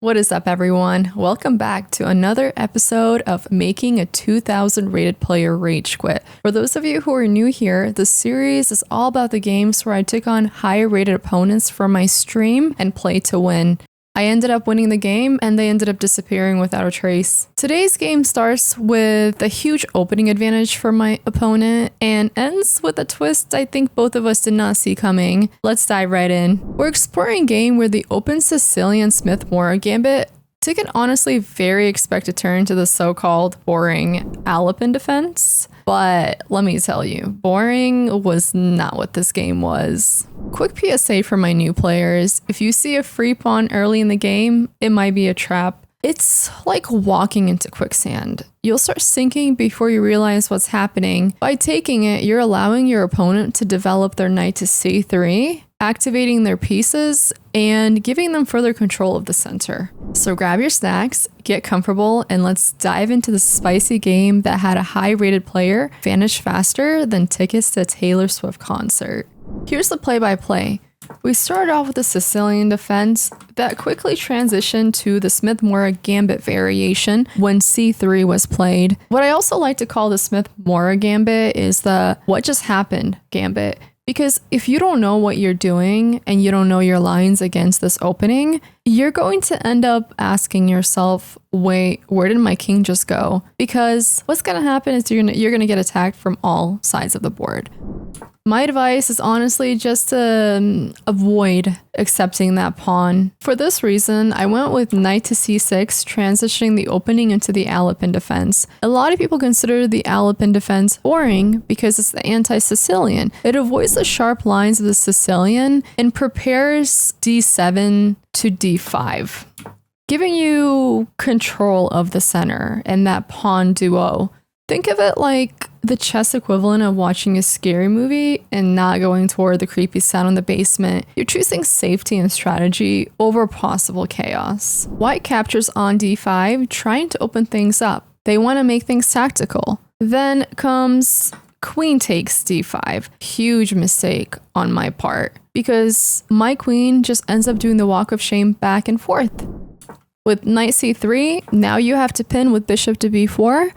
What is up, everyone? Welcome back to another episode of Making a 2000 Rated Player Rage Quit. For those of you who are new here, the series is all about the games where I took on higher rated opponents for my stream and play to win. I ended up winning the game and they ended up disappearing without a trace. Today's game starts with a huge opening advantage for my opponent and ends with a twist I think both of us did not see coming. Let's dive right in. We're exploring a game where the open Sicilian Smith-Morra Gambit took an honestly very expected turn to the so-called boring Alapin defense. But let me tell you, boring was not what this game was. Quick PSA for my new players, if you see a free pawn early in the game, it might be a trap. It's like walking into quicksand. You'll start sinking before you realize what's happening. By taking it, you're allowing your opponent to develop their knight to c3, activating their pieces, and giving them further control of the center. So grab your snacks, get comfortable, and let's dive into the spicy game that had a high-rated player vanish faster than tickets to a Taylor Swift concert. Here's the play-by-play. We started off with the Sicilian defense that quickly transitioned to the Smith-Morra Gambit variation when c3 was played. What I also like to call the Smith-Morra Gambit is the what just happened Gambit. Because if you don't know what you're doing and you don't know your lines against this opening, you're going to end up asking yourself, wait, where did my king just go? Because what's going to happen is you're gonna get attacked from all sides of the board. My advice is honestly just to avoid accepting that pawn. For this reason, I went with knight to c6, transitioning the opening into the Alapin defense. A lot of people consider the Alapin defense boring because it's the anti-Sicilian. It avoids the sharp lines of the Sicilian and prepares d7 to d5, giving you control of the center and that pawn duo. Think of it like the chess equivalent of watching a scary movie and not going toward the creepy sound in the basement. You're choosing safety and strategy over possible chaos. White captures on d5, trying to open things up. They want to make things tactical. Then comes queen takes d5. Huge mistake on my part because my queen just ends up doing the walk of shame back and forth. With knight c3, now you have to pin with bishop to b4.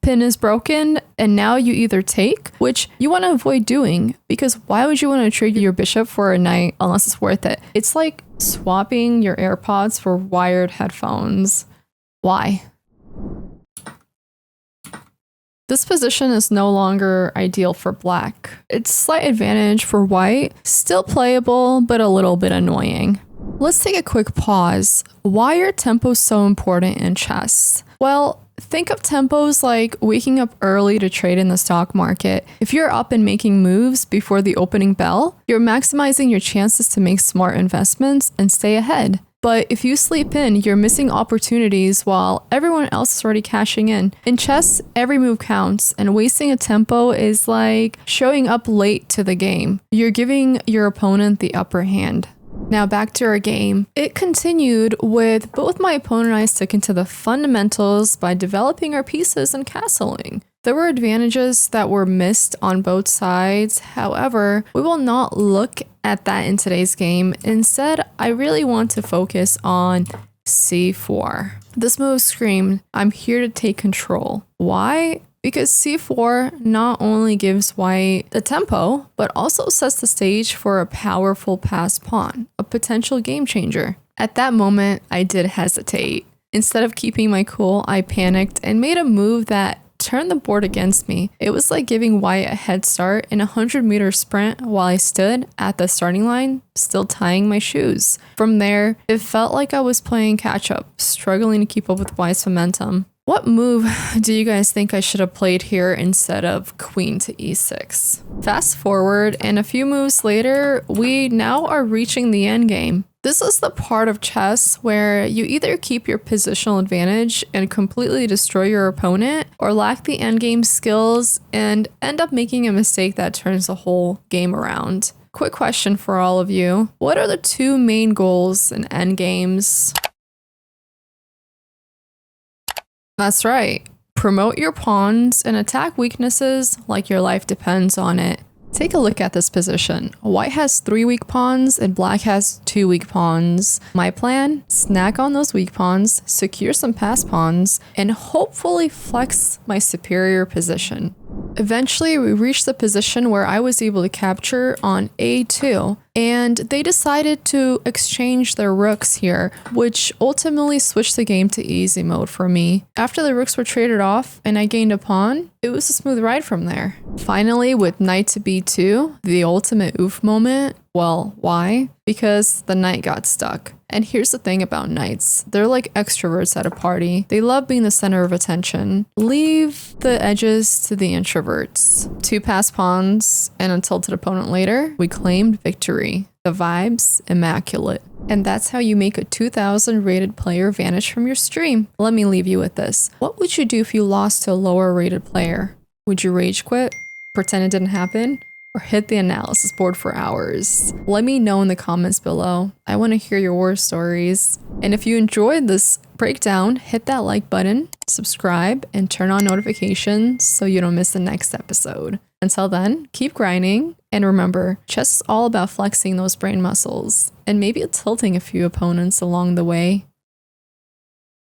Pin is broken, and now you either take, which you want to avoid doing, because why would you want to trade your bishop for a knight unless it's worth it? It's like swapping your AirPods for wired headphones. Why? This position is no longer ideal for black. It's slight advantage for white, still playable, but a little bit annoying. Let's take a quick pause. Why are tempos so important in chess? Well, think of tempos like waking up early to trade in the stock market. If you're up and making moves before the opening bell, you're maximizing your chances to make smart investments and stay ahead. But if you sleep in, you're missing opportunities while everyone else is already cashing in. In chess, every move counts, and wasting a tempo is like showing up late to the game. You're giving your opponent the upper hand. Now back to our game. It continued with both my opponent and I sticking to the fundamentals by developing our pieces and castling. There were advantages that were missed on both sides. However, we will not look at that in today's game. Instead, I really want to focus on c4. This move screamed, I'm here to take control. Why? Because c4 not only gives white the tempo, but also sets the stage for a powerful passed pawn, a potential game changer. At that moment, I did hesitate. Instead of keeping my cool, I panicked and made a move that turned the board against me. It was like giving white a head start in a 100-meter sprint while I stood at the starting line, still tying my shoes. From there, it felt like I was playing catch-up, struggling to keep up with white's momentum. What move do you guys think I should have played here instead of queen to e6? Fast forward, and a few moves later, we now are reaching the endgame. This is the part of chess where you either keep your positional advantage and completely destroy your opponent, or lack the endgame skills and end up making a mistake that turns the whole game around. Quick question for all of you. What are the two main goals in endgames? That's right. Promote your pawns and attack weaknesses like your life depends on it. Take a look at this position. White has 3 weak pawns and black has 2 weak pawns. My plan? Snack on those weak pawns, secure some pass pawns, and hopefully flex my superior position. Eventually, we reached the position where I was able to capture on A2, and they decided to exchange their rooks here, which ultimately switched the game to easy mode for me. After the rooks were traded off and I gained a pawn, it was a smooth ride from there. Finally, with knight to b2, the ultimate oof moment. Well, why? Because the knight got stuck. And here's the thing about knights. They're like extroverts at a party. They love being the center of attention. Leave the edges to the introverts. 2 pass pawns, and until to the opponent later, we claimed victory. The vibes, immaculate. And that's how you make a 2000 rated player vanish from your stream. Let me leave you with this. What would you do if you lost to a lower rated player? Would you rage quit? Pretend it didn't happen? Or hit the analysis board for hours? Let me know in the comments below. I want to hear your war stories. And if you enjoyed this breakdown, hit that like button, subscribe, and turn on notifications so you don't miss the next episode. Until then, keep grinding, and remember, chess is all about flexing those brain muscles, and maybe tilting a few opponents along the way.